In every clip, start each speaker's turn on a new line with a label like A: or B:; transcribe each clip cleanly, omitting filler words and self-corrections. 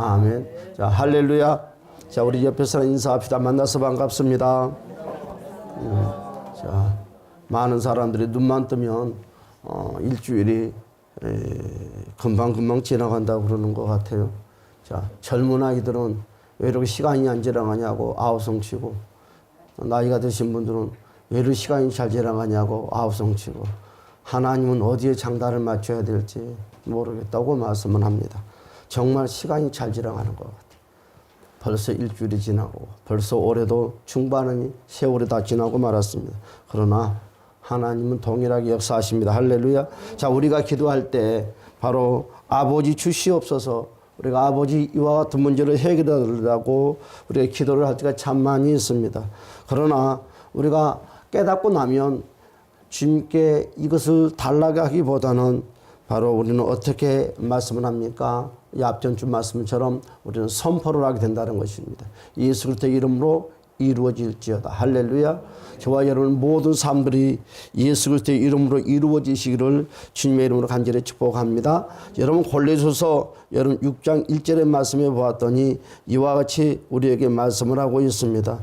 A: 아멘. 자, 할렐루야. 자, 우리 옆에 사람 인사합시다. 만나서 반갑습니다. 자, 많은 사람들이 눈만 뜨면 일주일이 금방금방 지나간다고 그러는 것 같아요. 자, 젊은 아이들은 왜 이렇게 시간이 안 지나가냐고 아우성치고, 나이가 드신 분들은 왜 이렇게 시간이 잘 지나가냐고 아우성치고, 하나님은 어디에 장단을 맞춰야 될지 모르겠다고 말씀을 합니다. 정말 시간이 잘 지나가는 것 같아요. 벌써 일주일이 지나고 벌써 올해도 중반의 세월이 다 지나고 말았습니다. 그러나 하나님은 동일하게 역사하십니다. 할렐루야. 자, 우리가 기도할 때 바로 아버지 주시옵소서, 우리가 아버지 이와 같은 문제를 해결하려고 우리가 기도를 할 때가 참 많이 있습니다. 그러나 우리가 깨닫고 나면 주님께 이것을 달라고 하기보다는 바로 우리는 어떻게 말씀을 합니까? 이 앞전주 말씀처럼 우리는 선포를 하게 된다는 것입니다. 예수 그리스도의 이름으로 이루어질지어다. 할렐루야. 저와 여러분 모든 사람들이 예수 그리스도의 이름으로 이루어지시기를 주님의 이름으로 간절히 축복합니다. 여러분 골로새서 여러분 6장 1절의 말씀에 보았더니 이와 같이 우리에게 말씀을 하고 있습니다.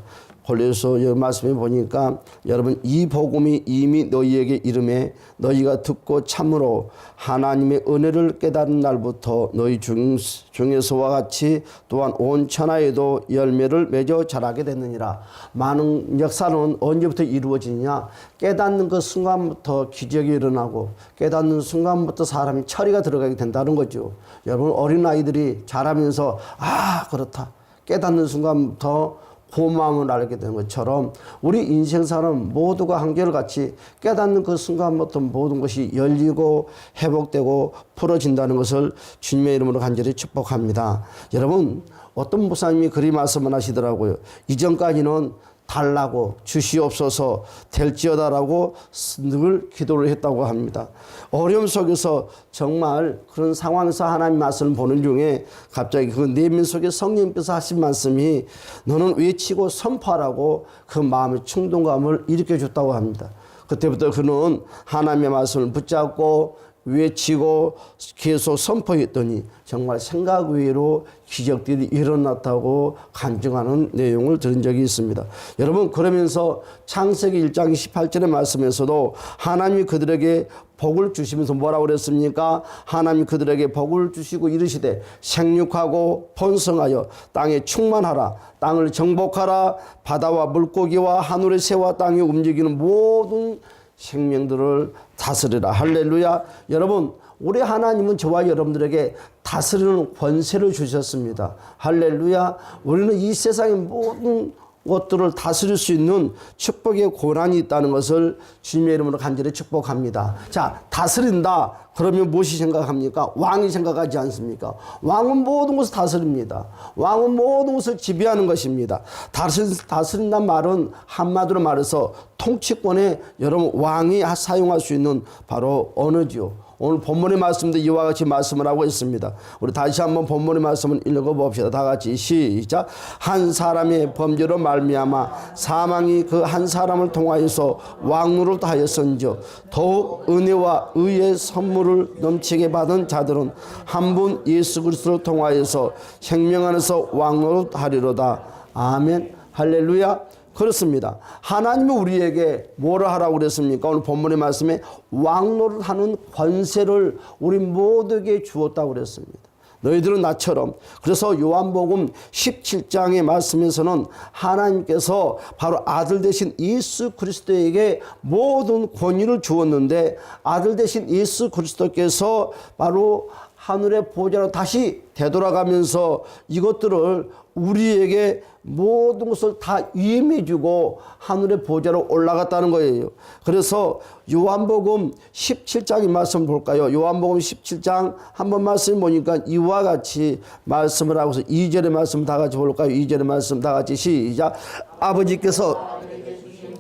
A: 골로새서 여기 말씀해 보니까 여러분 이 복음이 이미 너희에게 이름에 너희가 듣고 참으로 하나님의 은혜를 깨달은 날부터 너희 중에서와 같이 또한 온 천하에도 열매를 맺어 자라게 됐느니라. 많은 역사는 언제부터 이루어지냐? 깨닫는 그 순간부터 기적이 일어나고 깨닫는 순간부터 사람이 철이가 들어가게 된다는 거죠. 여러분 어린아이들이 자라면서 아 그렇다 깨닫는 순간부터 고마움을 알게 되는 것처럼 우리 인생사는 모두가 한결같이 깨닫는 그 순간부터 모든 것이 열리고 회복되고 풀어진다는 것을 주님의 이름으로 간절히 축복합니다. 여러분 어떤 목사님이 그리 말씀을 하시더라고요. 이전까지는 달라고 주시옵소서 될지어다라고 늘 기도를 했다고 합니다. 어려움 속에서 정말 그런 상황에서 하나님 말씀을 보는 중에 갑자기 그 내면 속에 성령님께서 하신 말씀이 너는 외치고 선포하라고 그 마음의 충동감을 일으켜 줬다고 합니다. 그때부터 그는 하나님의 말씀을 붙잡고 외치고 계속 선포했더니 정말 생각 외로 기적들이 일어났다고 간증하는 내용을 들은 적이 있습니다. 여러분 그러면서 창세기 1장 18절의 말씀에서도 하나님이 그들에게 복을 주시면서 뭐라고 그랬습니까? 하나님이 그들에게 복을 주시고 이르시되 생육하고 번성하여 땅에 충만하라, 땅을 정복하라, 바다와 물고기와 하늘의 새와 땅에 움직이는 모든 생명들을 다스리라. 할렐루야. 여러분 우리 하나님은 저와 여러분들에게 다스리는 권세를 주셨습니다. 할렐루야. 우리는 이 세상의 모든 것들을 다스릴 수 있는 축복의 고난이 있다는 것을 주님의 이름으로 간절히 축복합니다. 자, 다스린다. 그러면 무엇이 생각합니까? 왕이 생각하지 않습니까? 왕은 모든 것을 다스립니다. 왕은 모든 것을 지배하는 것입니다. 다스린다는 말은 한마디로 말해서 통치권에 여러분 왕이 사용할 수 있는 바로 언어지요. 오늘 본문의 말씀도 이와 같이 말씀을 하고 있습니다. 우리 다시 한번 본문의 말씀을 읽어봅시다. 다 같이 시작. 한 사람의 범죄로 말미암아 사망이 그 한 사람을 통하여서 왕노릇 하였은즉 더욱 은혜와 의의 선물을 넘치게 받은 자들은 한 분 예수 그리스도를 통하여서 생명 안에서 왕노릇 하리로다. 아멘. 할렐루야. 그렇습니다. 하나님이 우리에게 뭐를 하라고 그랬습니까? 오늘 본문의 말씀에 왕노를 하는 권세를 우리 모두에게 주었다고 그랬습니다. 너희들은 나처럼. 그래서 요한복음 17장의 말씀에서는 하나님께서 바로 아들 되신 예수 그리스도에게 모든 권위를 주었는데 아들 되신 예수 그리스도께서 바로 하늘의 보좌로 다시 되돌아가면서 이것들을 우리에게 모든 것을 다 위임해주고 하늘의 보좌로 올라갔다는 거예요. 그래서 요한복음 17장의 말씀 볼까요? 요한복음 17장 한번 말씀 보니까 이와 같이 말씀을 하고서 2절의 말씀 다 같이 볼까요? 2절의 말씀 다 같이 시작. 아버지께서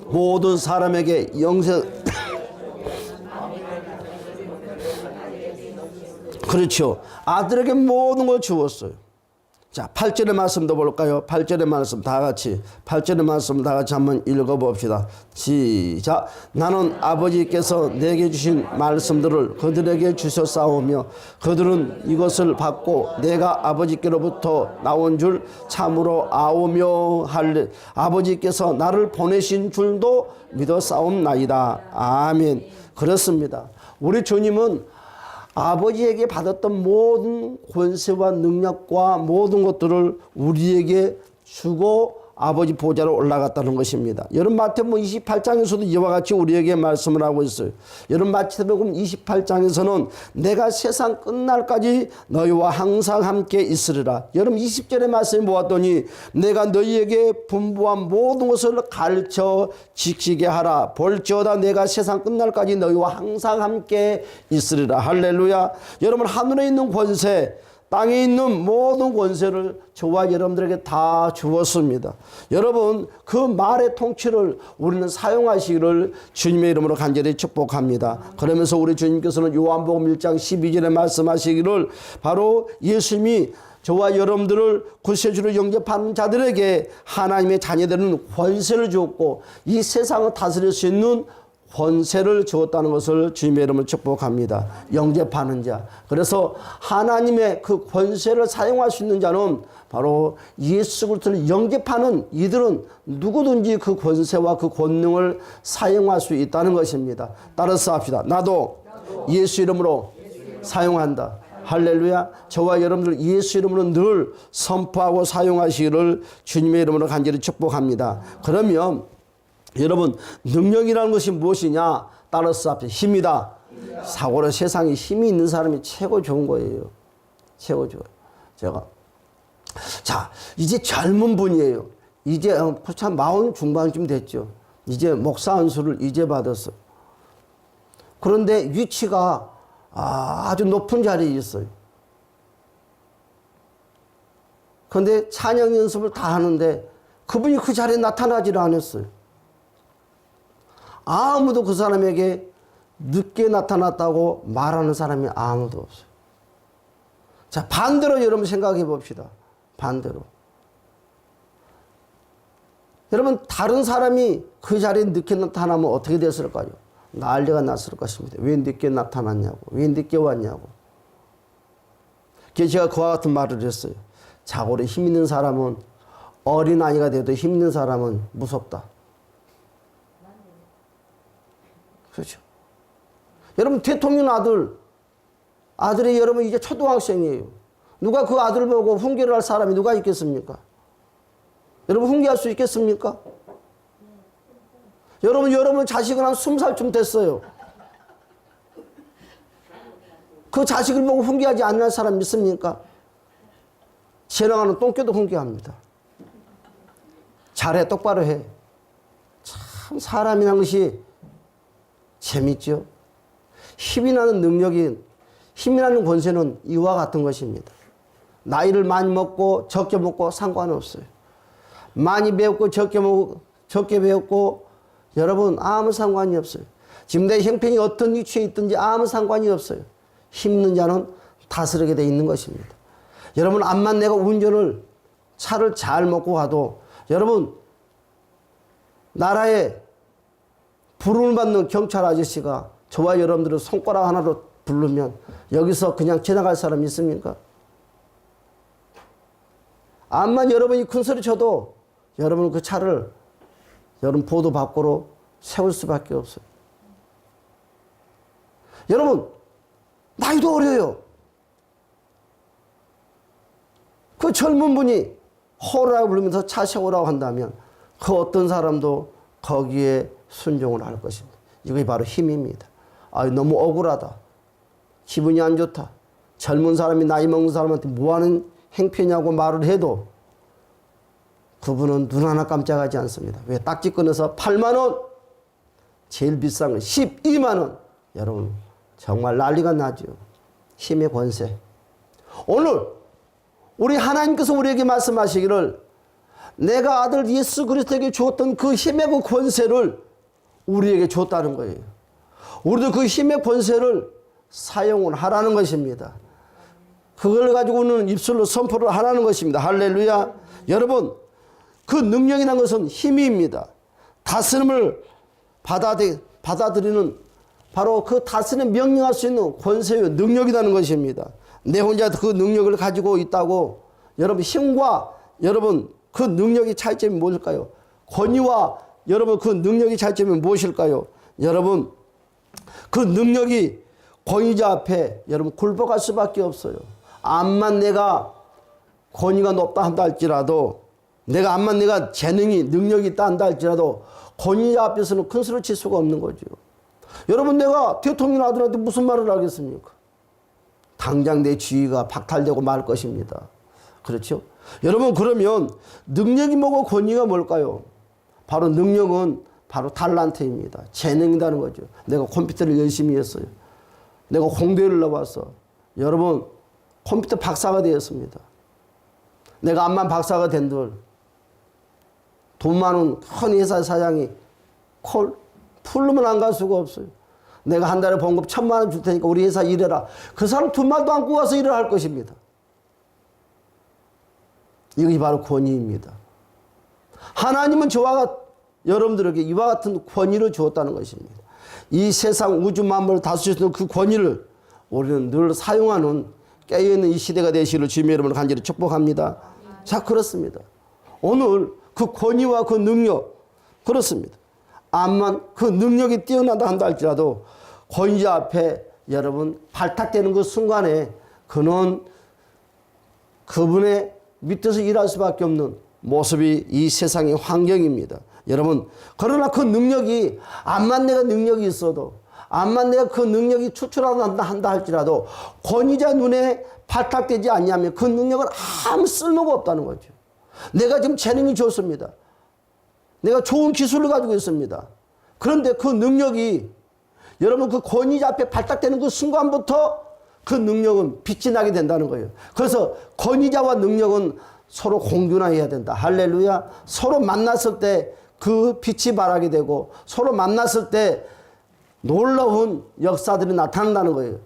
A: 모든 사람에게 영생 그렇죠. 아들에게 모든 걸 주었어요. 자, 8절의 말씀도 볼까요? 8절의 말씀 다 같이 8절의 말씀 다 같이 한번 읽어봅시다. 시작. 나는 아버지께서 내게 주신 말씀들을 그들에게 주셨사오며 그들은 이것을 받고 내가 아버지께로부터 나온 줄 참으로 아오며 할래. 아버지께서 나를 보내신 줄도 믿었사옵나이다. 아멘. 그렇습니다. 우리 주님은 아버지에게 받았던 모든 권세와 능력과 모든 것들을 우리에게 주고 아버지 보좌로 올라갔다는 것입니다. 여러분 마태복음 28장에서도 이와 같이 우리에게 말씀을 하고 있어요. 여러분 마태복음 28장에서는 내가 세상 끝날까지 너희와 항상 함께 있으리라. 여러분 20절의 말씀을 보았더니 내가 너희에게 분부한 모든 것을 가르쳐 지키게 하라. 볼지어다 내가 세상 끝날까지 너희와 항상 함께 있으리라. 할렐루야. 여러분 하늘에 있는 권세, 땅에 있는 모든 권세를 저와 여러분들에게 다 주었습니다. 여러분 그 말의 통치를 우리는 사용하시기를 주님의 이름으로 간절히 축복합니다. 그러면서 우리 주님께서는 요한복음 1장 12절에 말씀하시기를 바로 예수님이 저와 여러분들을 구세주로 영접하는 자들에게 하나님의 자녀되는 권세를 주었고 이 세상을 다스릴 수 있는 권세를 주었다는 것을 주님의 이름으로 축복합니다. 영접하는 자. 그래서 하나님의 그 권세를 사용할 수 있는 자는 바로 예수 그리스도를 영접하는 이들은 누구든지 그 권세와 그 권능을 사용할 수 있다는 것입니다. 따라서 합시다. 나도 예수 이름으로 사용한다. 할렐루야. 저와 여러분들 예수 이름으로 늘 선포하고 사용하시기를 주님의 이름으로 간절히 축복합니다. 그러면 여러분 능력이라는 것이 무엇이냐? 따라서 앞에 힘이다. 사고로 세상에 힘이 있는 사람이 최고 좋은 거예요. 최고 좋아요. 제가 자 이제 젊은 분이에요. 이제 참 40 중반쯤 됐죠. 이제 목사 안수를 이제 받았어. 그런데 위치가 아주 높은 자리에 있어요. 그런데 찬양 연습을 다 하는데 그분이 그 자리에 나타나지를 않았어요. 아무도 그 사람에게 늦게 나타났다고 말하는 사람이 아무도 없어요. 자, 반대로 여러분 생각해 봅시다. 반대로. 여러분, 다른 사람이 그 자리에 늦게 나타나면 어떻게 됐을까요? 난리가 났을 것입니다. 왜 늦게 나타났냐고. 왜 늦게 왔냐고. 그래서 제가 그와 같은 말을 했어요. 자고로 힘 있는 사람은 어린아이가 돼도 힘 있는 사람은 무섭다. 그렇죠. 여러분 대통령 아들이 여러분 이제 초등학생이에요. 누가 그 아들을 보고 훈계를 할 사람이 누가 있겠습니까? 여러분 훈계할 수 있겠습니까? 여러분 자식은 한 20살쯤 됐어요. 그 자식을 보고 훈계하지 않는 사람 있습니까? 지나가는 똥개도 훈계합니다. 잘해, 똑바로 해. 참 사람이란 것이 재밌죠? 힘이 나는 능력이, 힘이 나는 권세는 이와 같은 것입니다. 나이를 많이 먹고 적게 먹고 상관없어요. 많이 배웠고 적게 배웠고 여러분 아무 상관이 없어요. 지금 내 형편이 어떤 위치에 있든지 아무 상관이 없어요. 힘있는 자는 다스리게 돼 있는 것입니다. 여러분 암만 내가 차를 잘 먹고 가도 여러분 나라에 부름을 받는 경찰 아저씨가 저와 여러분들을 손가락 하나로 부르면 여기서 그냥 지나갈 사람이 있습니까? 암만 여러분이 큰 소리 쳐도 여러분 그 차를 여러분 보도 밖으로 세울 수밖에 없어요. 여러분 나이도 어려요. 그 젊은 분이 호라고 부르면서 차 세우라고 한다면 그 어떤 사람도 거기에 순종을 할 것입니다. 이게 바로 힘입니다. 너무 억울하다. 기분이 안 좋다. 젊은 사람이 나이 먹는 사람한테 뭐하는 행패냐고 말을 해도 그분은 눈 하나 깜짝하지 않습니다. 왜? 딱지 끊어서 8만 원, 제일 비싼 건 12만 원. 여러분 정말 난리가 나죠. 힘의 권세. 오늘 우리 하나님께서 우리에게 말씀하시기를 내가 아들 예수 그리스도에게 주었던 그 힘의 그 권세를 우리에게 줬다는 거예요. 우리도 그 힘의 권세를 사용을 하라는 것입니다. 그걸 가지고는 입술로 선포를 하라는 것입니다. 할렐루야. 여러분, 그 능력이라는 것은 힘입니다. 다스림을 받아들이는 바로 그 다스림 명령할 수 있는 권세요, 능력이라는 것입니다. 내 혼자 그 능력을 가지고 있다고 여러분 힘과 여러분 그 능력의 차이점이 무엇일까요? 권위와 여러분 그 능력의 차이점이 무엇일까요? 여러분 그 능력이 권위자 앞에 여러분 굴복할 수밖에 없어요. 암만 내가 권위가 높다 한다 할지라도 암만 내가 재능이 능력이 있다 한다 할지라도 권위자 앞에서는 큰 소리 칠 수가 없는 거죠. 여러분 내가 대통령 아들한테 무슨 말을 하겠습니까? 당장 내 지위가 박탈되고 말 것입니다. 그렇죠? 여러분 그러면 능력이 뭐고 권위가 뭘까요? 바로 능력은 바로 달란트입니다. 재능이라는 거죠. 내가 컴퓨터를 열심히 했어요. 내가 공대를 나왔어. 여러분 컴퓨터 박사가 되었습니다. 내가 암만 박사가 된들 돈 많은 큰 회사 사장이 풀르면 안 갈 수가 없어요. 내가 한 달에 봉급 1,000만 원 줄 테니까 우리 회사 일해라. 그 사람 두 말도 안 꼬아서 일을 할 것입니다. 이것이 바로 권위입니다. 하나님은 여러분들에게 이와 같은 권위를 주었다는 것입니다. 이 세상 우주 만물을 다스리는 그 권위를 우리는 늘 사용하는 깨어있는 이 시대가 되시기를 주님의 이름으로 간절히 축복합니다. 자, 그렇습니다. 오늘 그 권위와 그 능력, 그렇습니다. 암만 그 능력이 뛰어난다 한다 할지라도 권위자 앞에 여러분 발탁되는 그 순간에 그분의 밑에서 일할 수밖에 없는 모습이 이 세상의 환경입니다. 여러분 그러나 그 능력이 암만 내가 능력이 있어도 암만 내가 그 능력이 추출한다 한다 할지라도 권위자 눈에 발탁되지 않냐면 그 능력은 아무 쓸모가 없다는 거죠. 내가 지금 재능이 좋습니다. 내가 좋은 기술을 가지고 있습니다. 그런데 그 능력이 여러분 그 권위자 앞에 발탁되는 그 순간부터 그 능력은 빛이 나게 된다는 거예요. 그래서 권위자와 능력은 서로 공존해야 된다. 할렐루야. 서로 만났을 때 그 빛이 발하게 되고 서로 만났을 때 놀라운 역사들이 나타난다는 거예요.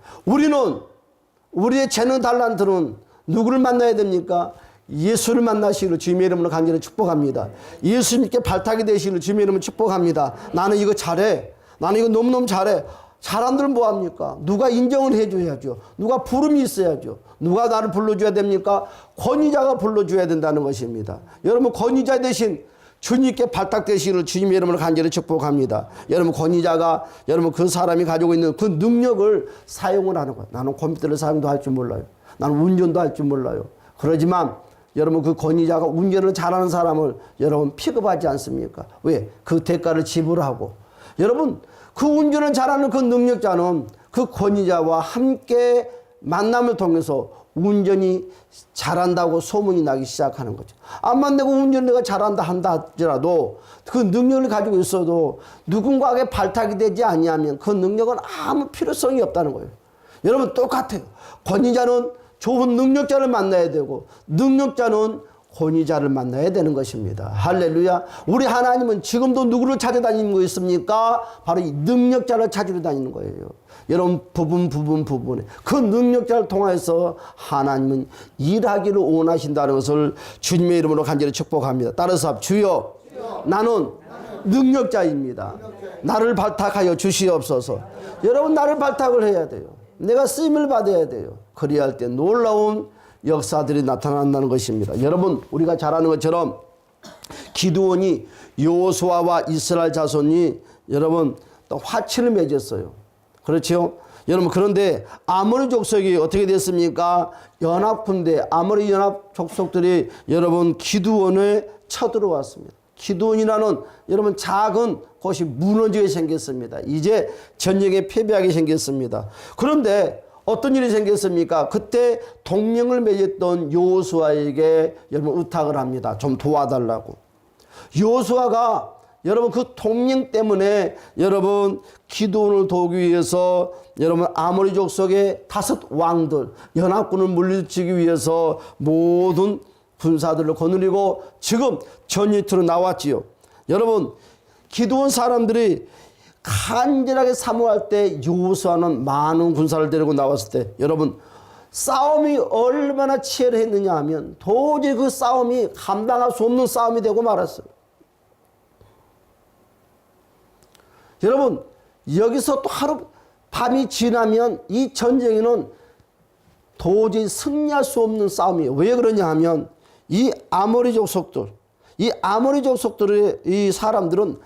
A: 우리의 재능 달란트는 누구를 만나야 됩니까? 예수를 만나시기를 주님의 이름으로 간절히 축복합니다. 예수님께 발탁이 되시기를 주님의 이름으로 축복합니다. 나는 이거 잘해. 나는 이거 너무너무 잘해. 사람들은 뭐합니까? 누가 인정을 해줘야죠. 누가 부름이 있어야죠. 누가 나를 불러줘야 됩니까? 권위자가 불러줘야 된다는 것입니다. 여러분 권위자 대신 주님께 발탁되시기를 주님의 이름으로 간절히 축복합니다. 여러분 권위자가 여러분 그 사람이 가지고 있는 그 능력을 사용을 하는 거예요. 나는 컴퓨터를 사용도 할 줄 몰라요. 나는 운전도 할 줄 몰라요. 그러지만 여러분 그 권위자가 운전을 잘하는 사람을 여러분 픽업하지 않습니까? 왜? 그 대가를 지불하고 여러분 그 운전을 잘하는 그 능력자는 그 권위자와 함께 만남을 통해서 운전이 잘한다고 소문이 나기 시작하는 거죠. 암만 내가 운전 내가 잘한다 한다 하더라도 그 능력을 가지고 있어도 누군가에게 발탁이 되지 않냐면 그 능력은 아무 필요성이 없다는 거예요. 여러분 똑같아요. 권위자는 좋은 능력자를 만나야 되고 능력자는 권위자를 만나야 되는 것입니다. 할렐루야. 우리 하나님은 지금도 누구를 찾아다니는 거 있습니까? 바로 이 능력자를 찾으러 다니는 거예요. 여러분 부분에 그 능력자를 통해서 하나님은 일하기를 원하신다는 것을 주님의 이름으로 간절히 축복합니다. 따라서 주여 나는 능력자입니다. 나를 발탁하여 주시옵소서. 여러분 나를 발탁을 해야 돼요. 내가 쓰임을 받아야 돼요. 그리야 할 때 놀라운 역사들이 나타난다는 것입니다. 여러분 우리가 잘 아는 것처럼 기드온이 여호수아와 이스라엘 자손이 여러분 또 화친을 맺었어요. 그렇죠? 여러분 그런데 아모리 족속이 어떻게 됐습니까? 연합군대 아모리 연합 족속들이 여러분 기드온에 쳐들어왔습니다. 기드온이라는 여러분 작은 곳이 무너지게 생겼습니다. 이제 전쟁에 패배하게 생겼습니다. 그런데 어떤 일이 생겼습니까? 그때 동맹을 맺었던 여호수아에게 여러분 의탁을 합니다. 좀 도와달라고. 여호수아가 여러분 그 동맹 때문에 여러분 기드온을 도우기 위해서 여러분 아모리 족속의 5 왕들 연합군을 물리치기 위해서 모든 군사들을 거느리고 지금 전투로 나왔지요. 여러분 기드온 사람들이 간절하게 사모할 때 여호수아는 많은 군사를 데리고 나왔을 때 여러분 싸움이 얼마나 치열했느냐 하면 도저히 그 싸움이 감당할 수 없는 싸움이 되고 말았어요. 여러분, 여기서 또 하루 밤이 지나면 이 전쟁에는 도저히 승리할 수 없는 싸움이에요. 왜 그러냐 하면 이 아모리 족속들의 이 사람들은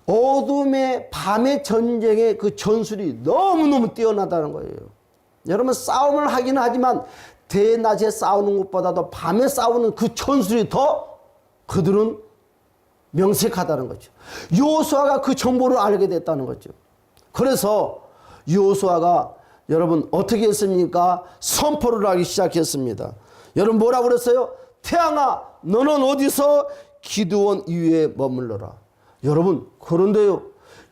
A: 어둠의 밤의 전쟁의 그 전술이 너무너무 뛰어나다는 거예요. 여러분, 싸움을 하기는 하지만 대낮에 싸우는 것보다도 밤에 싸우는 그 전술이 더 그들은 명색하다는 거죠. 여호수아가 그 정보를 알게 됐다는 거죠. 그래서 여호수아가 여러분 어떻게 했습니까? 선포를 하기 시작했습니다. 여러분 뭐라고 그랬어요? 태양아, 너는 어디서 기드온 위에 머물러라. 여러분, 그런데요,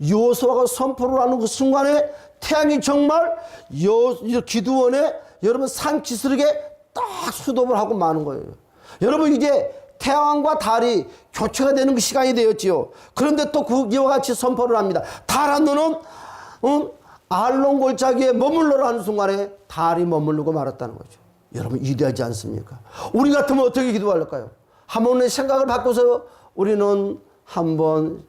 A: 여호수아가 선포를 하는 그 순간에 태양이 정말 기드온의 여러분 산기슭에 딱 수톱을 하고 마는 거예요. 여러분, 이제 태양과 달이 교체가 되는 그 시간이 되었지요. 그런데 또 이와 같이 선포를 합니다. 달아, 너는 알론 골짜기에 머물러라 하는 순간에 달이 머무르고 말았다는 거죠. 여러분, 위대하지 않습니까? 우리 같으면 어떻게 기도할까요? 한번 생각을 바꿔서 우리는 한번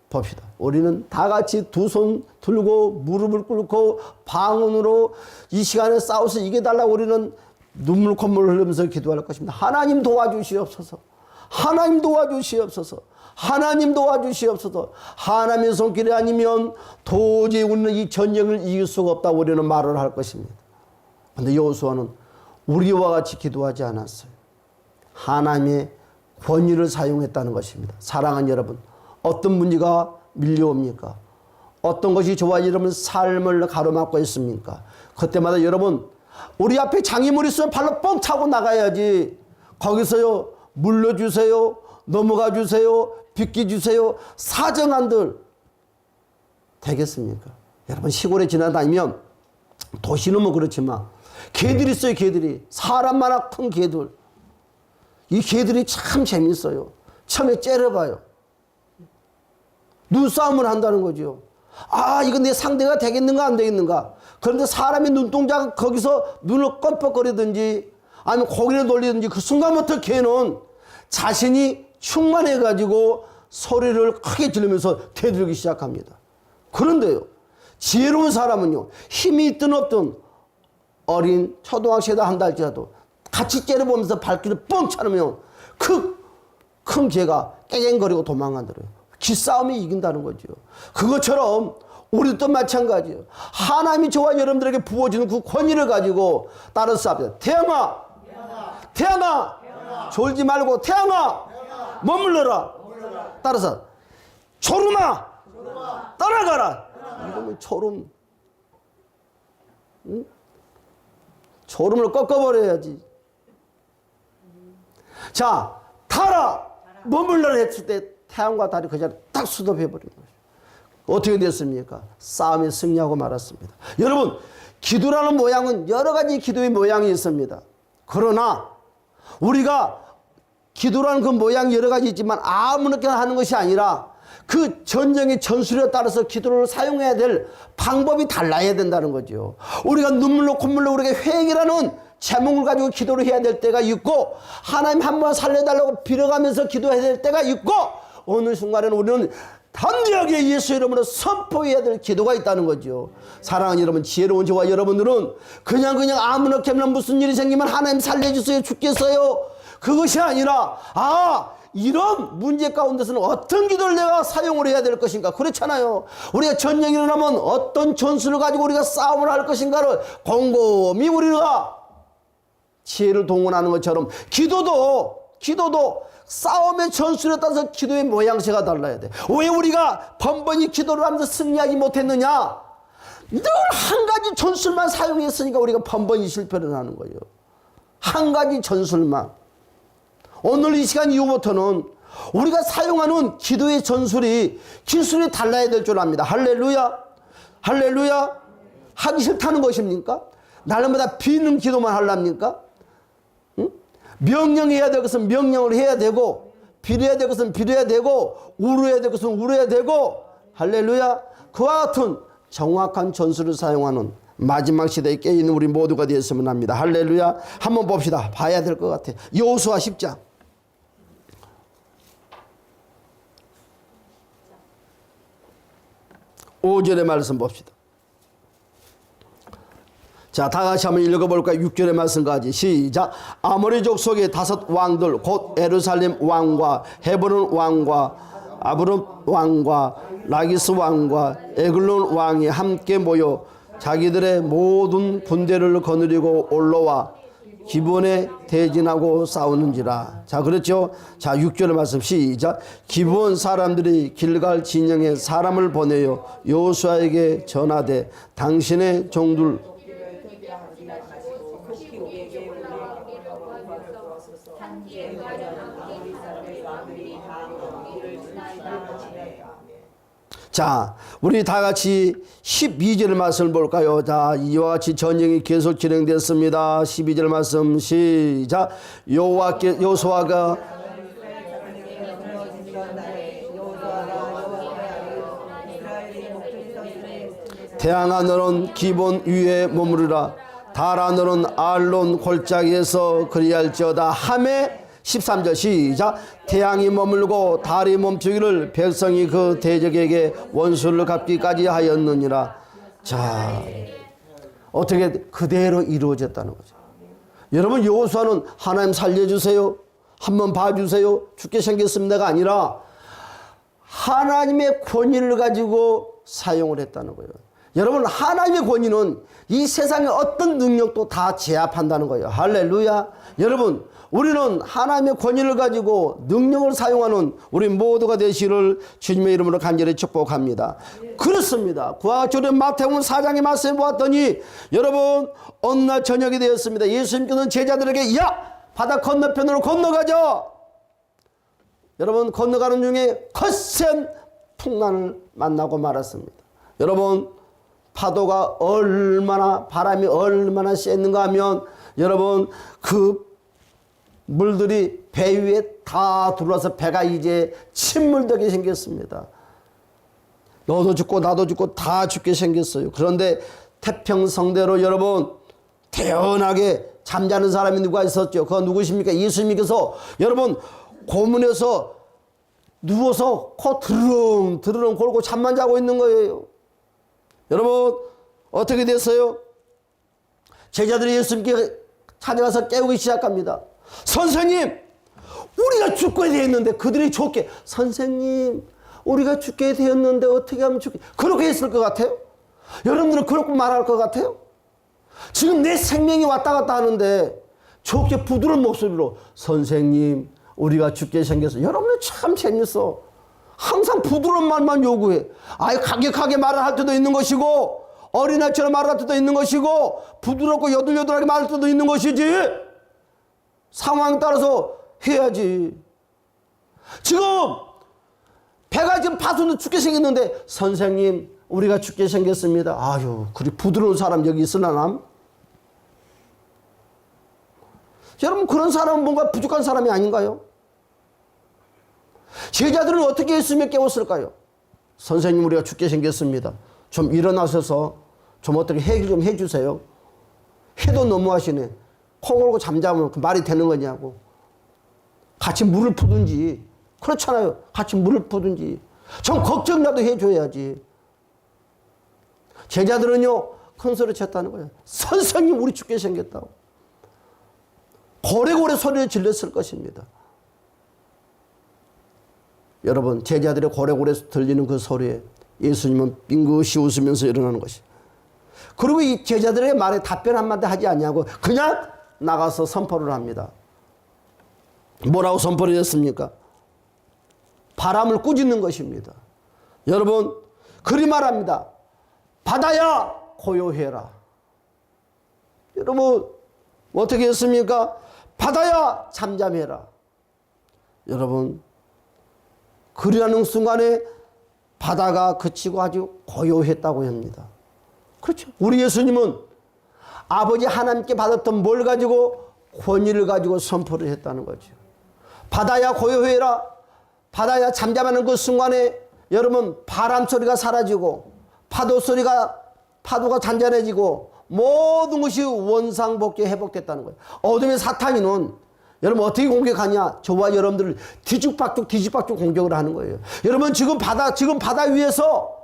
A: 봅시다. 우리는 다 같이 두 손 들고 무릎을 꿇고 방언으로 이 시간에 싸워서 이겨달라고 우리는 눈물 콧물 흘리면서 기도할 것입니다. 하나님 도와주시옵소서. 하나님 도와주시옵소서. 하나님 도와주시옵소서. 하나님의 손길이 아니면 도저히 우리는 이 전쟁을 이길 수가 없다고 우리는 말을 할 것입니다. 그런데 여호수아는 우리와 같이 기도하지 않았어요. 하나님의 권위를 사용했다는 것입니다. 사랑하는 여러분, 어떤 문제가 밀려옵니까? 어떤 것이 저와 여러분 삶을 가로막고 있습니까? 그때마다 여러분, 우리 앞에 장애물이 있으면 발로 뻥 차고 나가야지. 거기서요, 물러주세요, 넘어가 주세요, 비켜주세요, 사정한들 되겠습니까? 여러분, 시골에 지나다니면 도시는 뭐 그렇지만 개들이 있어요. 개들이, 사람만한 큰 개들. 이 개들이 참 재밌어요. 처음에 째려봐요. 눈싸움을 한다는 거죠. 아, 이건 내 상대가 되겠는가 안 되겠는가. 그런데 사람의 눈동자가 거기서 눈을 껌뻑거리든지 아니면 고개를 돌리든지 그 순간부터 개는 자신이 충만해가지고 소리를 크게 지르면서 대들기 시작합니다. 그런데요, 지혜로운 사람은요, 힘이 있든 없든 어린 초등학생이다 한다 할지라도 같이 째려보면서 발길을 뻥 차면 큰 개가 깨갱거리고 도망가더래요. 기싸움이 이긴다는 거죠. 그것처럼 우리도 마찬가지예요. 하나님이 저와 여러분들에게 부어주는 그 권위를 가지고 따라서 싸웁니다. 태양아, 태양아, 졸지 말고 태양아, 머물러라. 따라서 초름아, 떠나가라. 이러면 초름, 응? 초름을 꺾어버려야지. 자, 달아, 머물러라 했을 때 태양과 달이 그 자리에 딱 수dob해버린 거죠. 어떻게 됐습니까? 싸움에 승리하고 말았습니다. 여러분, 기도라는 모양은 여러 가지 기도의 모양이 있습니다. 그러나 우리가 기도라는 그 모양이 여러 가지 있지만 아무렇게나 하는 것이 아니라 그 전쟁의 전술에 따라서 기도를 사용해야 될 방법이 달라야 된다는 거죠. 우리가 눈물로 콧물로 우리가 회개라는 제목을 가지고 기도를 해야 될 때가 있고, 하나님 한번 살려달라고 빌어가면서 기도해야 될 때가 있고, 어느 순간에는 우리는 담대하게 예수 이름으로 선포해야 될 기도가 있다는 거죠. 사랑하는 여러분, 지혜로운 저와 여러분들은 그냥 아무렇게나 무슨 일이 생기면 하나님 살려주세요, 죽겠어요, 그것이 아니라 이런 문제 가운데서는 어떤 기도를 내가 사용을 해야 될 것인가. 그렇잖아요. 우리가 전쟁이 일어나면 어떤 전술을 가지고 우리가 싸움을 할 것인가를 곰곰이 우리가 지혜를 동원하는 것처럼 기도도 싸움의 전술에 따라서 기도의 모양새가 달라야 돼. 왜 우리가 번번이 기도를 하면서 승리하지 못했느냐? 늘 한 가지 전술만 사용했으니까 우리가 번번이 실패를 하는 거예요. 한 가지 전술만. 오늘 이 시간 이후부터는 우리가 사용하는 기도의 전술이 기술이 달라야 될 줄 압니다. 할렐루야, 할렐루야. 하기 싫다는 것입니까? 날마다 비는 기도만 하랍니까? 응? 명령해야 될 것은 명령을 해야 되고, 빌어야 될 것은 빌어야 되고, 울어야 될 것은 울어야 되고, 할렐루야. 그와 같은 정확한 전술을 사용하는 마지막 시대에 깨있는 우리 모두가 되었으면 합니다. 할렐루야. 한번 봅시다. 봐야 될 것 같아요. 여호수아 10장. 5절의 말씀 봅시다. 자, 다 같이 한번 읽어볼까요? 6절의 말씀까지 시작. 아모리족 속의 5 왕들 곧 예루살렘 왕과 헤브론 왕과 아브람 왕과 라기스 왕과 에글론 왕이 함께 모여 자기들의 모든 군대를 거느리고 올라와 기브온에 대진하고 싸우는지라. 자, 그렇죠. 자, 6절의 말씀 시작. 기브온 사람들이 길갈 진영에 사람을 보내어 여호수아에게 전하되 당신의 종들 자, 우리 다 같이 12절 말씀을 볼까요? 자, 이와 같이 전쟁이 계속 진행됐습니다. 12절 말씀 시작. 여호수아가 태양아 너는 기본 위에 머무르라. 달아 너는 알론 골짜기에서 그리할지어다 하매 13절 시작. 태양이 머물고 달이 멈추기를 백성이 그 대적에게 원수를 갚기까지 하였느니라. 자, 어떻게 그대로 이루어졌다는 거죠. 여러분, 여호수아는 하나님 살려주세요, 한번 봐주세요, 죽게 생겼습니다가 아니라 하나님의 권위를 가지고 사용을 했다는 거예요. 여러분, 하나님의 권위는 이 세상의 어떤 능력도 다 제압한다는 거예요. 할렐루야. 여러분, 우리는 하나님의 권위를 가지고 능력을 사용하는 우리 모두가 되시기를 주님의 이름으로 간절히 축복합니다. 그렇습니다. 그와 같이 우리 마태복음 4장의 말씀을 보았더니 여러분, 어느 날 저녁이 되었습니다. 예수님께서는 제자들에게 야! 바다 건너편으로 건너가자. 여러분, 건너가는 중에 거센 풍랑을 만나고 말았습니다. 여러분, 파도가 얼마나, 바람이 얼마나 셌는가 하면 여러분, 그 물들이 배 위에 다 들어와서 배가 이제 침몰되게 생겼습니다. 너도 죽고 나도 죽고 다 죽게 생겼어요. 그런데 태평성대로 여러분 태연하게 잠자는 사람이 누가 있었죠? 그건 누구십니까? 예수님께서 여러분 고문에서 누워서 코 드르렁 골고 잠만 자고 있는 거예요. 여러분, 어떻게 됐어요? 제자들이 예수님께 찾아가서 깨우기 시작합니다. 선생님, 우리가 죽게 되었는데, 그들이 좋게, 선생님, 우리가 죽게 되었는데 어떻게 하면 죽게, 그렇게 했을 것 같아요? 여러분들은 그렇게 말할 것 같아요? 지금 내 생명이 왔다 갔다 하는데 좋게 부드러운 목소리로 선생님, 우리가 죽게 생겼어. 여러분들 참 재밌어. 항상 부드러운 말만 요구해. 아예 강력하게 말을 할 때도 있는 것이고, 어린아이처럼 말을 할 때도 있는 것이고, 부드럽고 여들여들하게 말할 때도 있는 것이지. 상황에 따라서 해야지. 지금 배가 지금 파손도 죽게 생겼는데 선생님, 우리가 죽게 생겼습니다. 아유, 그리 부드러운 사람 여기 있으려나? 여러분, 그런 사람은 뭔가 부족한 사람이 아닌가요? 제자들은 어떻게 예수님을 깨웠을까요? 선생님, 우리가 죽게 생겼습니다. 좀 일어나셔서 좀 어떻게 해결 좀 해주세요. 해도 너무하시네. 코 골고 잠자면 그 말이 되는 거냐고. 같이 물을 푸든지. 그렇잖아요. 같이 물을 푸든지. 좀 걱정이라도 해줘야지. 제자들은요, 큰 소리 쳤다는 거예요. 선생님, 우리 죽게 생겼다고. 고래고래 소리를 질렀을 것입니다. 여러분, 제자들의 고래고래 들리는 그 소리에 예수님은 빙긋이 웃으면서 일어나는 것이. 그리고 이 제자들의 말에 답변 한마디 하지 않냐고 그냥 나가서 선포를 합니다. 뭐라고 선포를 했습니까? 바람을 꾸짖는 것입니다. 여러분, 그리 말합니다. 바다야 고요해라. 여러분, 어떻게 했습니까? 바다야 잠잠해라. 여러분, 그리하는 순간에 바다가 그치고 아주 고요했다고 합니다. 그렇죠. 우리 예수님은 아버지 하나님께 받았던 뭘 가지고? 권위를 가지고 선포를 했다는 거죠. 바다야 고요해라. 바다야 잠잠하는 그 순간에 여러분 바람 소리가 사라지고 파도 소리가 파도가 잔잔해지고 모든 것이 원상복귀 회복됐다는 거예요. 어둠의 사탄이는 여러분 어떻게 공격하냐? 저와 여러분들을 뒤죽박죽 공격을 하는 거예요. 여러분 지금 바다 위에서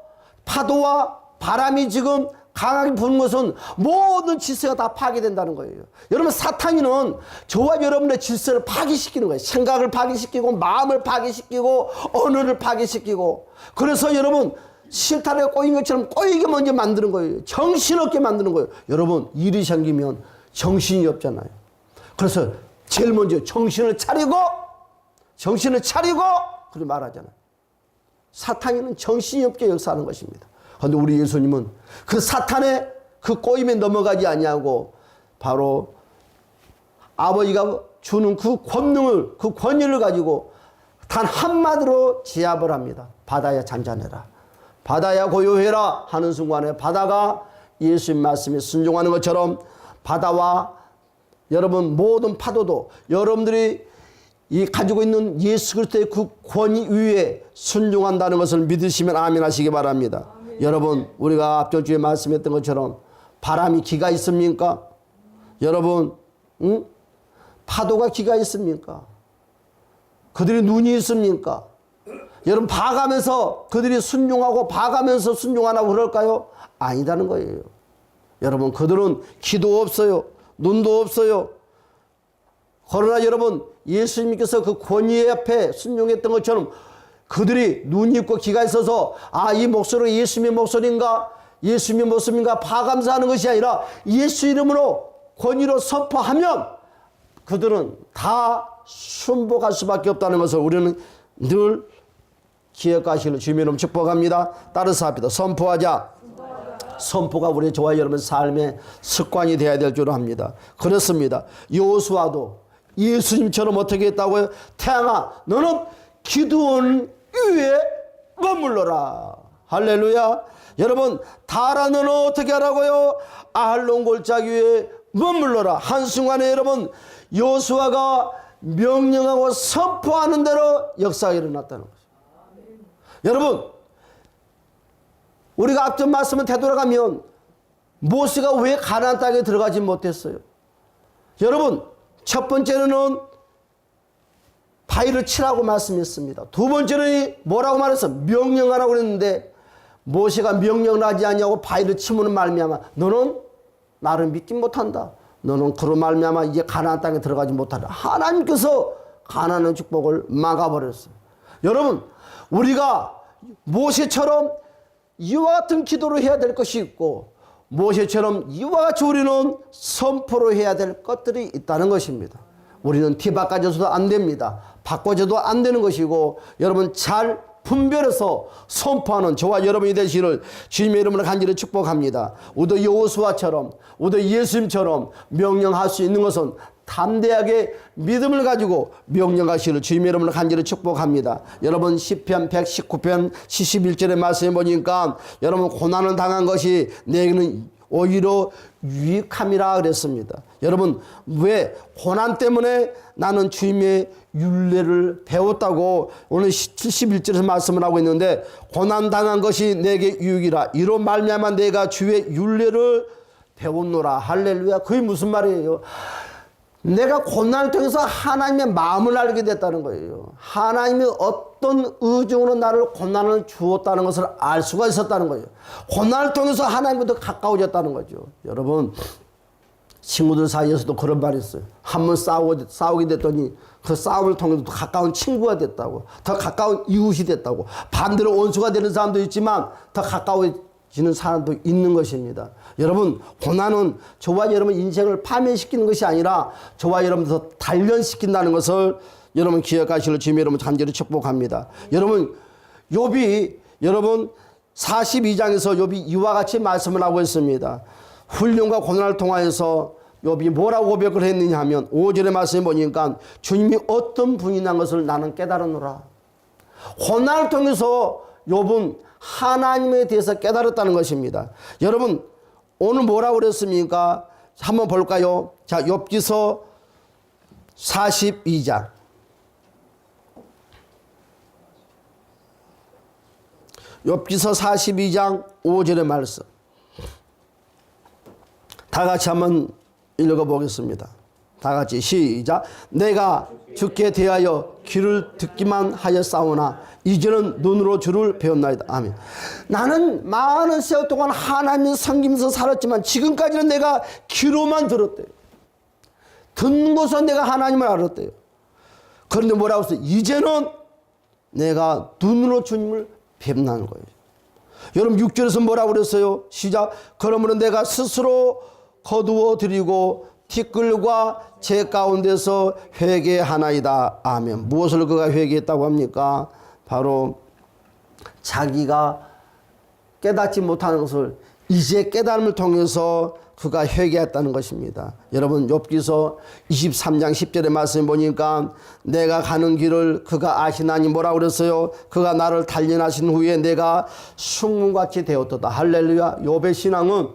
A: 파도와 바람이 지금 강하게 부는 것은 모든 질서가 다 파괴된다는 거예요. 여러분 사탄이는 저와 여러분의 질서를 파괴시키는 거예요. 생각을 파괴시키고 마음을 파괴시키고 언어를 파괴시키고, 그래서 여러분 실타래에 꼬인 것처럼 꼬이게 먼저 만드는 거예요. 정신없게 만드는 거예요. 여러분 일이 생기면 정신이 없잖아요. 그래서 제일 먼저 정신을 차리고 그렇게 말하잖아요. 사탄이는 정신이 없게 역사하는 것입니다. 그런데 우리 예수님은 그 사탄의 그 꼬임에 넘어가지 아니하고 바로 아버지가 주는 그 권능을, 그 권위를 가지고 단 한마디로 제압을 합니다. 바다야 잔잔해라, 바다야 고요해라 하는 순간에 바다가 예수님 말씀에 순종하는 것처럼 바다와 여러분 모든 파도도 여러분들이 이 가지고 있는 예수 그리스도의 그 권위 위에 순종한다는 것을 믿으시면 아멘 하시기 바랍니다. 아멘. 여러분 우리가 앞전 주에 말씀했던 것처럼 바람이 기가 있습니까? 여러분 파도가 기가 있습니까? 그들이 눈이 있습니까? 여러분 봐가면서 그들이 순종하고 봐가면서 순종하라고 그럴까요? 아니다는 거예요. 여러분 그들은 귀도 없어요, 눈도 없어요. 그러나 여러분 예수님께서 그 권위 앞에 순종했던 것처럼 그들이 눈이 있고 귀가 있어서 이 목소리가 예수님의 목소리인가, 예수님의 모습인가 파감사하는 것이 아니라 예수 이름으로 권위로 선포하면 그들은 다 순복할 수밖에 없다는 것을 우리는 늘 기억하시는 주님의 이름 축복합니다. 따라서 합니다. 선포하자. 선포가 우리 저와 여러분 삶의 습관이 되어야 될 줄 압니다. 그렇습니다. 여호수아도 예수님처럼 어떻게 했다고요? 태양아 너는 기드온 위에 머물러라. 할렐루야. 여러분 달아 너는 어떻게 하라고요? 아할론 골짜기 위에 머물러라. 한순간에 여러분 여호수아가 명령하고 선포하는 대로 역사가 일어났다는 거죠. 여러분 우리가 앞전 말씀을 되돌아가면 모세가 왜 가나안 땅에 들어가지 못했어요? 여러분 첫 번째는 바위를 치라고 말씀했습니다. 두 번째는 뭐라고 말했어? 명령하라고 그랬는데 모세가 명령을 하지 않냐고 바위를 치므로 말미암아 너는 나를 믿지 못한다. 너는 그로 말미암아 이제 가나안 땅에 들어가지 못한다. 하나님께서 가나안의 축복을 막아버렸어요. 여러분 우리가 모세처럼 이와 같은 기도를 해야 될 것이 있고 모세처럼 이와 같이 우리는 선포로 해야 될 것들이 있다는 것입니다. 우리는 뒤바꿔져서도 안 됩니다. 바꿔져도 안 되는 것이고 여러분 잘 분별해서 선포하는 저와 여러분이 되시기를 주님의 이름으로 간절히 축복합니다. 우리도 여호수아처럼 우리도 예수님처럼 명령할 수 있는 것은 담대하게 믿음을 가지고 명령하시기를 주님의 이름으로 간절히 축복합니다. 여러분 시편 119편 71절의 말씀에 보니까 여러분 고난을 당한 것이 내게는 오히려 유익함이라 그랬습니다. 여러분 왜 고난 때문에 나는 주님의 율례를 배웠다고 오늘 71절에서 말씀을 하고 있는데 고난 당한 것이 내게 유익이라 이로 말미암아 내가 주의 율례를 배웠노라. 할렐루야. 그게 무슨 말이에요? 내가 고난을 통해서 하나님의 마음을 알게 됐다는 거예요. 하나님이 어떤 의중으로 나를 고난을 주었다는 것을 알 수가 있었다는 거예요. 고난을 통해서 하나님부터 가까워졌다는 거죠. 여러분 친구들 사이에서도 그런 말이 있어요. 한번 싸우게 됐더니 그 싸움을 통해서 더 가까운 친구가 됐다고, 더 가까운 이웃이 됐다고. 반대로 원수가 되는 사람도 있지만 더 가까워지는 사람도 있는 것입니다. 여러분 고난은 저와 여러분 인생을 파멸시키는 것이 아니라 저와 여러분 더 단련시킨다는 것을 여러분 기억하시길 주님의 여러분 간절히 축복합니다. 여러분 욥이 여러분 42장에서 욥이 이와 같이 말씀을 하고 있습니다. 훈련과 고난을 통하여서 욥이 뭐라고 고백을 했느냐 하면 5절의 말씀에 보니까 주님이 어떤 분이란 것을 나는 깨달았노라. 고난을 통해서 욥은 하나님에 대해서 깨달았다는 것입니다. 여러분 오늘 뭐라고 그랬습니까? 한번 볼까요? 자, 욥기서 42장. 욥기서 42장 5절의 말씀. 다 같이 한번 읽어보겠습니다. 다 같이 시작. 내가 주께 대하여 귀를 듣기만 하였사오나 이제는 눈으로 주를 배웠나이다. 아멘. 나는 많은 세월 동안 하나님을 섬기면서 살았지만 지금까지는 내가 귀로만 들었대요. 듣는 곳은 내가 하나님을 알았대요. 그런데 뭐라고 했어요? 이제는 내가 눈으로 주님을 뵙는 거예요. 여러분 6절에서 뭐라고 그랬어요? 시작. 그러므로 내가 스스로 거두어 드리고 티끌과 제 가운데서 회개하나이다. 아멘. 무엇을 그가 회개했다고 합니까? 바로 자기가 깨닫지 못하는 것을 이제 깨달음을 통해서 그가 회개했다는 것입니다. 여러분 욥기서 23장 10절의 말씀 보니까 내가 가는 길을 그가 아시나니 뭐라고 그랬어요? 그가 나를 단련하신 후에 내가 숭문같이 되었도다. 할렐루야. 욥의 신앙은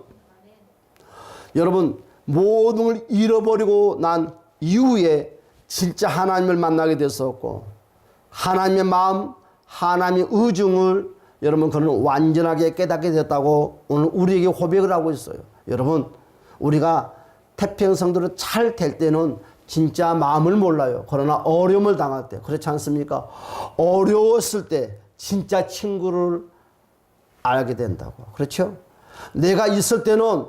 A: 여러분 모든 걸 잃어버리고 난 이후에 진짜 하나님을 만나게 됐었고 하나님의 마음, 하나님의 의중을 여러분 그는 완전하게 깨닫게 됐다고 오늘 우리에게 고백을 하고 있어요. 여러분 우리가 태평성대로 잘 될 때는 진짜 마음을 몰라요. 그러나 어려움을 당할 때 그렇지 않습니까? 어려웠을 때 진짜 친구를 알게 된다고. 그렇죠? 내가 있을 때는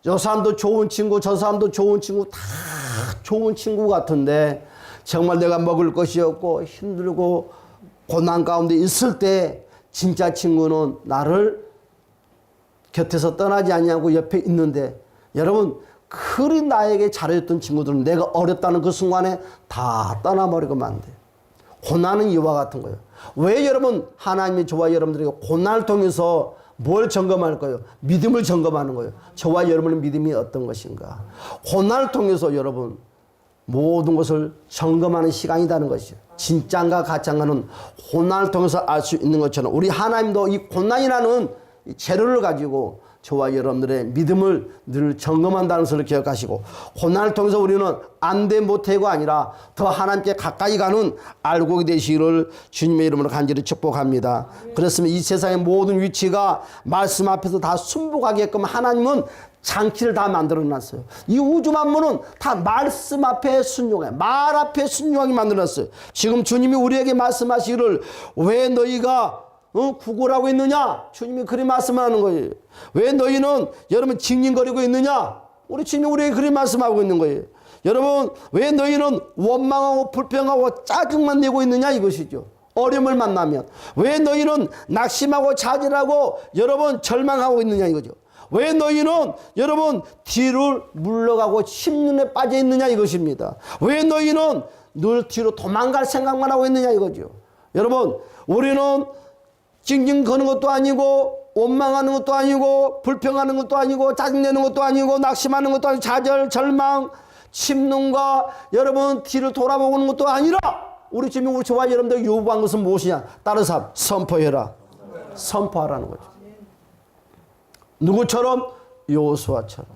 A: 저 사람도 좋은 친구, 저 사람도 좋은 친구, 다 좋은 친구 같은데 정말 내가 먹을 것이 없고 힘들고 고난 가운데 있을 때 진짜 친구는 나를 곁에서 떠나지 않냐고 옆에 있는데 여러분 그리 나에게 잘해줬던 친구들은 내가 어렵다는 그 순간에 다 떠나버리고 만 돼. 고난은 이와 같은 거예요. 왜 여러분 하나님이 저와 여러분들에게 고난을 통해서 뭘 점검할 거예요? 믿음을 점검하는 거예요. 저와 여러분의 믿음이 어떤 것인가. 고난을 통해서 여러분 모든 것을 점검하는 시간이라는 것이죠. 진짜인가 가짜인가는 고난을 통해서 알 수 있는 것처럼 우리 하나님도 이 고난이라는 재료를 가지고 저와 여러분들의 믿음을 늘 점검한다는 것을 기억하시고 고난을 통해서 우리는 안돼 못해가 아니라 더 하나님께 가까이 가는 알고 되시기를 주님의 이름으로 간절히 축복합니다. 그렇으면 이 세상의 모든 위치가 말씀 앞에서 다 순복하게끔 하나님은 장치를 다 만들어놨어요. 이 우주 만물은 다 말씀 앞에 순종해 말 앞에 순종하게 만들어놨어요. 지금 주님이 우리에게 말씀하시기를 왜 너희가 구걸하고 있느냐? 주님이 그리 말씀하는 거예요. 왜 너희는 여러분 징징거리고 있느냐? 우리 주님이 우리에게 그리 말씀하고 있는 거예요. 여러분 왜 너희는 원망하고 불평하고 짜증만 내고 있느냐 이것이죠. 어려움을 만나면 왜 너희는 낙심하고 좌절하고 여러분 절망하고 있느냐 이거죠. 왜 너희는 여러분 뒤를 물러가고 침륜에 빠져 있느냐 이것입니다. 왜 너희는 늘 뒤로 도망갈 생각만 하고 있느냐 이거죠. 여러분 우리는 징징거리는 것도 아니고 원망하는 것도 아니고 불평하는 것도 아니고 짜증내는 것도 아니고 낙심하는 것도 아니고 좌절 절망 침눈과 여러분 뒤를 돌아보는 것도 아니라 우리 주님 우리 저와 여러분들 요구한 것은 무엇이냐? 다른 사람 선포해라. 선포하라는 거죠. 누구처럼? 여호수아처럼.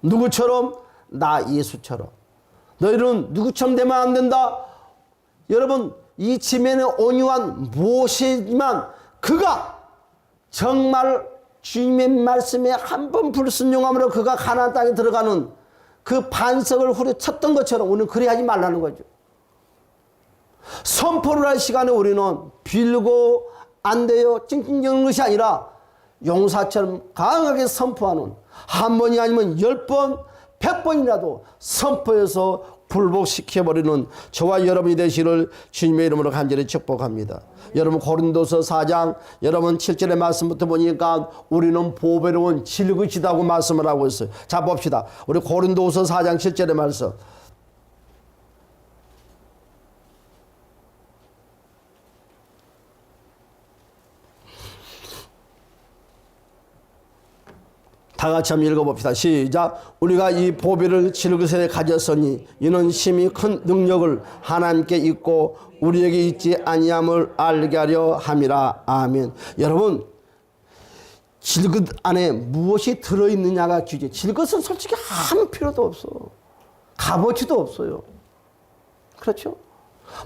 A: 누구처럼? 나 예수처럼. 너희는 누구처럼 되면 안 된다. 여러분 이 지면에 온유한 무엇이지만 그가 정말 주님의 말씀에 한 번 불순종함으로 그가 가나안 땅에 들어가는 그 반석을 후려쳤던 것처럼 우리는 그리 하지 말라는 거죠. 선포를 할 시간에 우리는 빌고 안 돼요 찡찡거리는 것이 아니라 용사처럼 강하게 선포하는 한 번이 아니면 10번 100번이라도 선포해서 불복시켜버리는 저와 여러분이 되시를 주님의 이름으로 간절히 축복합니다. 여러분 고린도서 4장 여러분 7절의 말씀부터 보니까 우리는 보배로운 질그시다고 말씀을 하고 있어요. 자 봅시다. 우리 고린도서 4장 7절의 말씀. 다 같이 한번 읽어봅시다. 시작. 우리가 이 보배를 질그릇에 가졌으니 이는 심히 큰 능력을 하나님께 있고 우리에게 있지 아니함을 알게 하려 함이라. 아멘. 여러분 질그릇 안에 무엇이 들어있느냐가 주제. 질그릇은 솔직히 아무 필요도 없어. 값어치도 없어요. 그렇죠?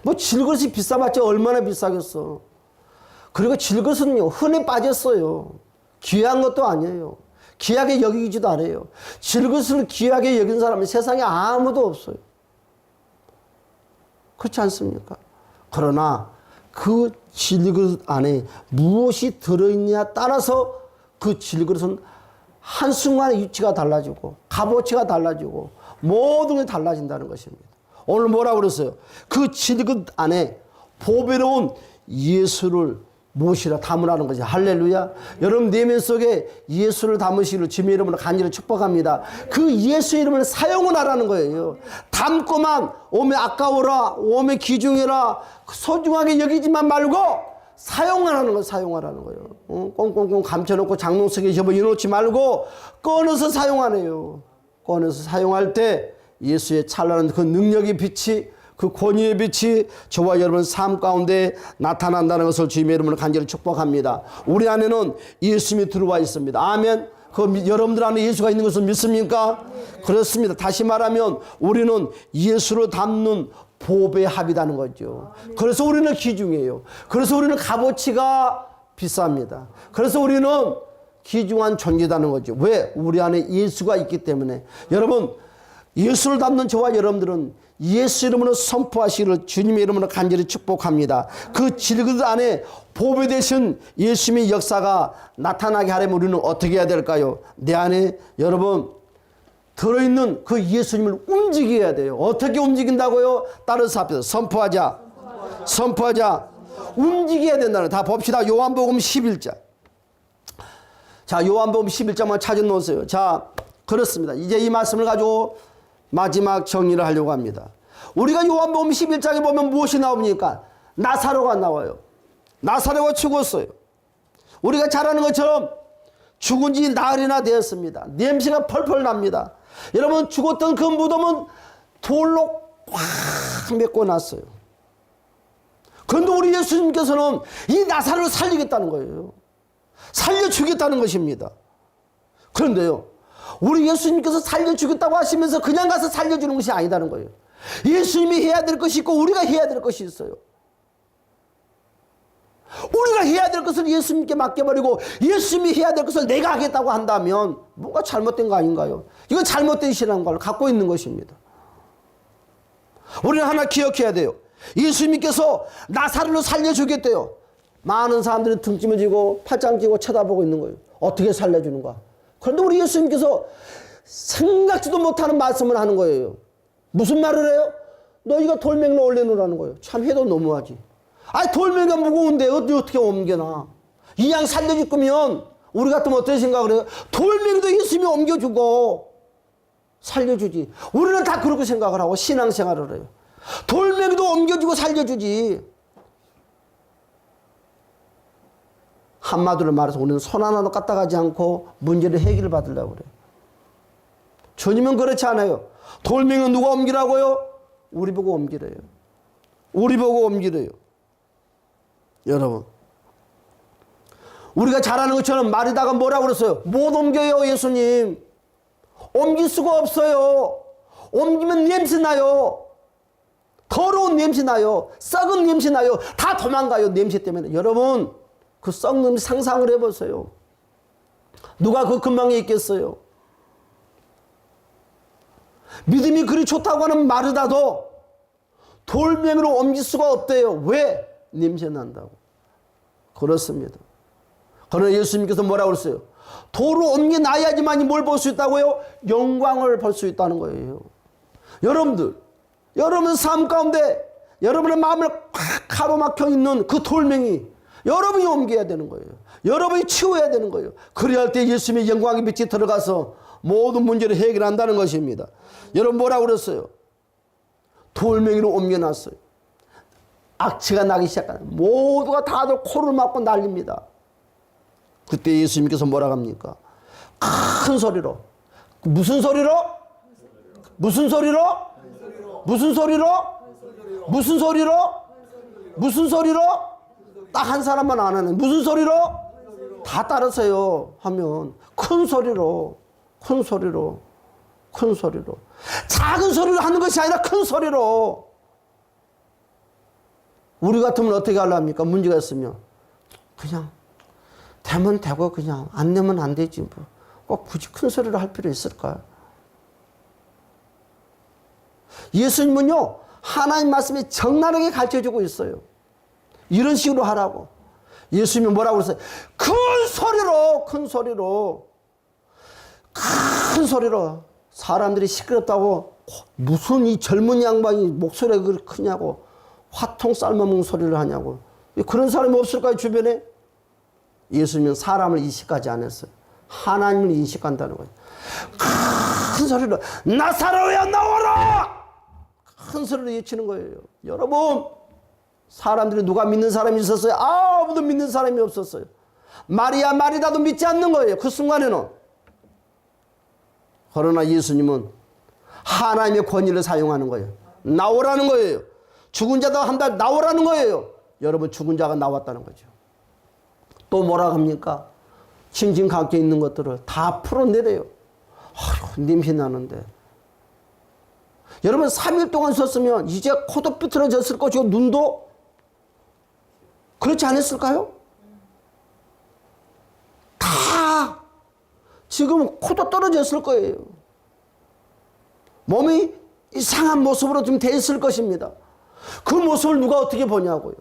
A: 뭐 질그릇이 비싸봤자 얼마나 비싸겠어. 그리고 질그릇은요 흔해 빠졌어요. 귀한 것도 아니에요. 귀하게 여기지도 않아요. 질그릇을 귀하게 여긴 사람은 세상에 아무도 없어요. 그렇지 않습니까? 그러나 그 질그릇 안에 무엇이 들어있느냐에 따라서 그 질그릇은 한순간에 위치가 달라지고 값어치가 달라지고 모든 게 달라진다는 것입니다. 오늘 뭐라고 그랬어요? 그 질그릇 안에 보배로운 예수를 무엇이라 담으라는 거죠. 할렐루야. 여러분 내면 속에 예수를 담으시기를 주님의 이름으로 간절히 축복합니다. 그 예수 이름을 사용을 하라는 거예요. 담고만 오매 아까워라, 오매 귀중해라, 소중하게 여기지만 말고 사용하라는 거예요. 사용하라는 거예요. 꽁꽁꽁 감춰놓고 장롱 속에 접어놓지 말고 꺼내서 사용하네요. 꺼내서 사용할 때 예수의 찬란한 그 능력의 빛이, 그 권위의 빛이 저와 여러분 삶 가운데 나타난다는 것을 주님의 이름으로 간절히 축복합니다. 우리 안에는 예수님이 들어와 있습니다. 아멘. 여러분들 안에 예수가 있는 것을 믿습니까? 그렇습니다. 다시 말하면 우리는 예수를 담는 보배의 합이라는 거죠. 그래서 우리는 귀중해요. 그래서 우리는 값어치가 비쌉니다. 그래서 우리는 귀중한 존재라는 거죠. 왜? 우리 안에 예수가 있기 때문에. 여러분, 예수를 담는 저와 여러분들은 예수 이름으로 선포하시기를 주님의 이름으로 간절히 축복합니다. 그 질그릇 안에 보배 되신 예수님의 역사가 나타나게 하려면 우리는 어떻게 해야 될까요? 내 안에 여러분 들어있는 그 예수님을 움직여야 돼요. 어떻게 움직인다고요? 따라서 합시다. 선포하자. 선포하자. 움직여야 된다는. 다 봅시다. 요한복음 11장. 자, 요한복음 11장만 찾아놓으세요. 자, 그렇습니다. 이제 이 말씀을 가지고 마지막 정리를 하려고 합니다. 우리가 요한복음 11장에 보면 무엇이 나옵니까? 나사로가 나와요. 나사로가 죽었어요. 우리가 잘 아는 것처럼 죽은 지 나흘이나 되었습니다. 냄새가 펄펄 납니다. 여러분, 죽었던 그 무덤은 돌로 꽉 메꿔놨어요. 그런데 우리 예수님께서는 이 나사로를 살리겠다는 거예요. 살려주겠다는 것입니다. 그런데요, 우리 예수님께서 살려주겠다고 하시면서 그냥 가서 살려주는 것이 아니다는 거예요. 예수님이 해야 될 것이 있고 우리가 해야 될 것이 있어요. 우리가 해야 될 것을 예수님께 맡겨버리고 예수님이 해야 될 것을 내가 하겠다고 한다면 뭔가 잘못된 거 아닌가요? 이건 잘못된 신앙관을 갖고 있는 것입니다. 우리는 하나 기억해야 돼요. 예수님께서 나사로를 살려주겠대요. 많은 사람들이 등짐을 지고 팔짱 끼고 쳐다보고 있는 거예요. 어떻게 살려주는가? 그런데 우리 예수님께서 생각지도 못하는 말씀을 하는 거예요. 무슨 말을 해요? 너희가 돌멩이로 올려놓으라는 거예요. 참 해도 너무하지. 아니, 돌멩이가 무거운데 어떻게 옮겨놔? 이 양 살려줄 거면 우리 같으면 어떻게 생각을 해요? 돌멩이도 예수님이 옮겨주고 살려주지. 우리는 다 그렇게 생각을 하고 신앙생활을 해요. 돌멩이도 옮겨주고 살려주지. 한마디로 말해서 우리는 손 하나도 까딱하지 않고 문제를 해결을 받으려고 그래요. 주님은 그렇지 않아요. 돌멩이는 누가 옮기라고요? 우리 보고 옮기래요. 우리 보고 옮기래요. 여러분, 우리가 잘 아는 것처럼 마리다가 뭐라고 그랬어요? 못 옮겨요, 예수님. 옮길 수가 없어요. 옮기면 냄새 나요. 더러운 냄새 나요. 썩은 냄새 나요. 다 도망가요, 냄새 때문에. 여러분, 그 썩는 상상을 해보세요. 누가 그 근방에 있겠어요? 믿음이 그리 좋다고 하는 마르다도 돌멩이로 옮길 수가 없대요. 왜? 냄새 난다고. 그렇습니다. 그러나 예수님께서 뭐라고 그랬어요? 돌을 옮겨놔야지만이 뭘 볼 수 있다고요? 영광을 볼 수 있다는 거예요. 여러분들, 여러분 삶 가운데 여러분의 마음을 꽉 가로막혀 있는 그 돌멩이, 여러분이 옮겨야 되는 거예요. 여러분이 치워야 되는 거예요. 그래야 할 때 예수님의 영광의 빛이 들어가서 모든 문제를 해결한다는 것입니다. 여러분 뭐라고 그랬어요? 돌멩이로 옮겨놨어요. 악취가 나기 시작하는 모두가 다들 코를 막고 난립니다. 그때 예수님께서 뭐라고 합니까? 큰 소리로. 무슨 소리로? 무슨 소리로? 무슨 소리로? 무슨 소리로? 무슨 소리로? 딱 한 사람만 안 하네. 무슨 소리로? 다 따르세요 하면 큰 소리로, 큰 소리로, 큰 소리로. 작은 소리로 하는 것이 아니라 큰 소리로. 우리 같으면 어떻게 하려합니까? 문제가 있으면 그냥 되면 되고 그냥 안 되면 안 되지. 꼭 굳이 큰 소리로 할 필요 있을까요? 예수님은요, 하나님 말씀이 적나라하게 가르쳐주고 있어요. 이런 식으로 하라고. 예수님이 뭐라고 그랬어요? 큰 소리로. 사람들이 시끄럽다고 무슨 이 젊은 양반이 목소리가 그렇게 크냐고 화통 삶아먹는 소리를 하냐고. 그런 사람이 없을까요, 주변에? 예수님은 사람을 인식하지 않았어요. 하나님을 인식한다는 거예요. 큰 소리로 나사로야 나와라! 큰 소리로 외치는 거예요. 여러분, 사람들이 누가 믿는 사람이 있었어요? 아무도 믿는 사람이 없었어요. 마리아 마리다도 믿지 않는 거예요. 그 순간에는. 그러나 예수님은 하나님의 권위를 사용하는 거예요. 나오라는 거예요. 죽은 자도 한다 나오라는 거예요. 여러분, 죽은 자가 나왔다는 거죠. 또 뭐라 합니까? 심진강께 있는 것들을 다 풀어내래요. 아휴, 냄새 나는데. 여러분, 3일 동안 썼으면 이제 코도 삐뚤어졌을 것이고 눈도 그렇지 않았을까요? 다 지금 코도 떨어졌을 거예요. 몸이 이상한 모습으로 좀 돼 있을 것입니다. 그 모습을 누가 어떻게 보냐고요.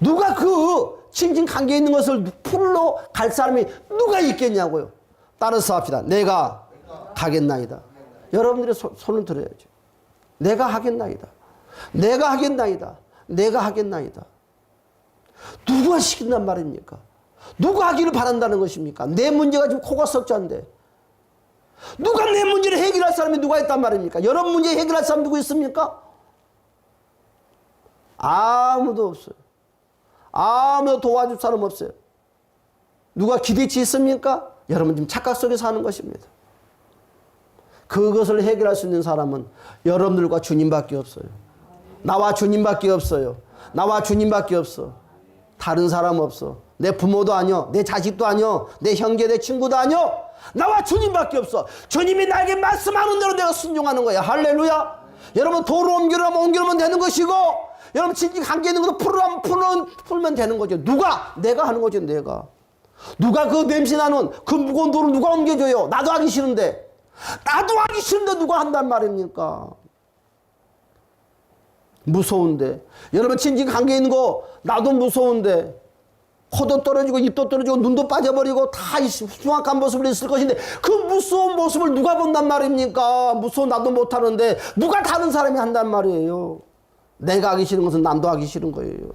A: 누가 그 친진 관계에 있는 것을 풀러 갈 사람이 누가 있겠냐고요. 따라서 합시다. 내가 가겠나이다. 여러분들의 손을 들어야죠. 내가 하겠나이다. 내가 하겠나이다. 내가 하겠나이다. 누가 시킨단 말입니까? 누가 하기를 바란다는 것입니까? 내 문제가 지금 코가 석자인데 누가 내 문제를 해결할 사람이 누가 있단 말입니까? 여러분 문제 해결할 사람 누구 있습니까? 아무도 없어요. 아무도 도와줄 사람 없어요. 누가 기대치 있습니까? 여러분 지금 착각 속에 사는 것입니다. 그것을 해결할 수 있는 사람은 여러분들과 주님밖에 없어요. 나와 주님밖에 없어요. 나와 주님밖에 없어. 다른 사람 없어. 내 부모도 아니요. 내 자식도 아니요. 내 형제, 내 친구도 아니요. 나와 주님밖에 없어. 주님이 나에게 말씀하는 대로 내가 순종하는 거야. 할렐루야. 여러분 도로 옮기려면 되는 것이고, 여러분 진짜 관계 있는 것도 풀면 되는 거죠. 누가? 내가 하는 거죠. 내가. 누가 그 냄새 나는 그 무거운 돌을 누가 옮겨줘요? 나도 하기 싫은데. 나도 하기 싫은데 누가 한단 말입니까? 무서운데. 여러분 친지 관계 있는 거 나도 무서운데 코도 떨어지고 입도 떨어지고 눈도 빠져버리고 다 흉악한 모습을 있을 것인데 그 무서운 모습을 누가 본단 말입니까? 무서워 나도 못하는데 누가 다른 사람이 한단 말이에요. 내가 하기 싫은 것은 남도 하기 싫은 거예요.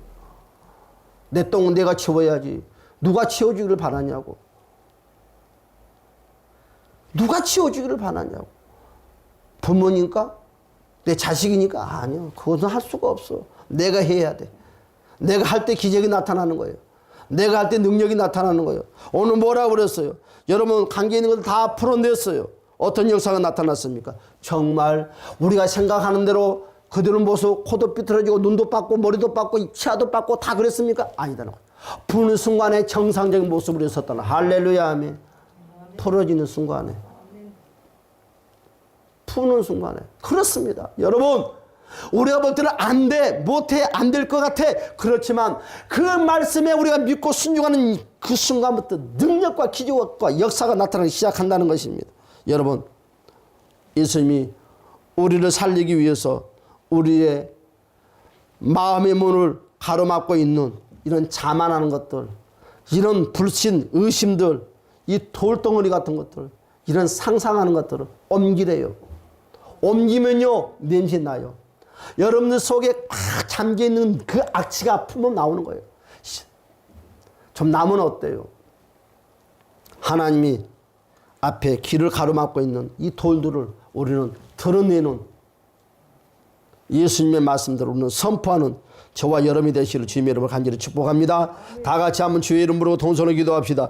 A: 내 똥은 내가 치워야지. 누가 치워주기를 바라냐고. 누가 치워주기를 바라냐고. 부모니까? 내 자식이니까? 아니요. 그것은 할 수가 없어. 내가 해야 돼. 내가 할 때 기적이 나타나는 거예요. 내가 할 때 능력이 나타나는 거예요. 오늘 뭐라고 그랬어요? 여러분 관계 있는 걸 다 풀어냈어요. 어떤 역사가 나타났습니까? 정말 우리가 생각하는 대로 그대로 모습 코도 삐뚤어지고 눈도 빠고 머리도 빠고 치아도 빠고 다 그랬습니까? 아니다는 거예요. 부는 순간에 정상적인 모습으로 있었다는 할렐루야 아멘. 풀어지는 순간에 푸는 순간에 그렇습니다. 여러분 우리가 볼 때는 안 돼, 못해, 안 될 것 같아. 그렇지만 그 말씀에 우리가 믿고 순종하는 그 순간부터 능력과 기적과 역사가 나타나기 시작한다는 것입니다. 여러분 예수님이 우리를 살리기 위해서 우리의 마음의 문을 가로막고 있는 이런 자만하는 것들, 이런 불신, 의심들, 이 돌덩어리 같은 것들, 이런 상상하는 것들을 옮기래요. 옮기면요 냄새 나요. 여러분들 속에 꽉 잠겨있는 그 악취가 품어 나오는 거예요. 좀 나면 어때요? 하나님이 앞에 길을 가로막고 있는 이 돌들을 우리는 드러내는 예수님의 말씀대로 우리는 선포하는 저와 여러분이 되시기를 주님의 이름으로 간절히 축복합니다. 다 같이 한번 주의 이름 부르고 동선을 기도합시다.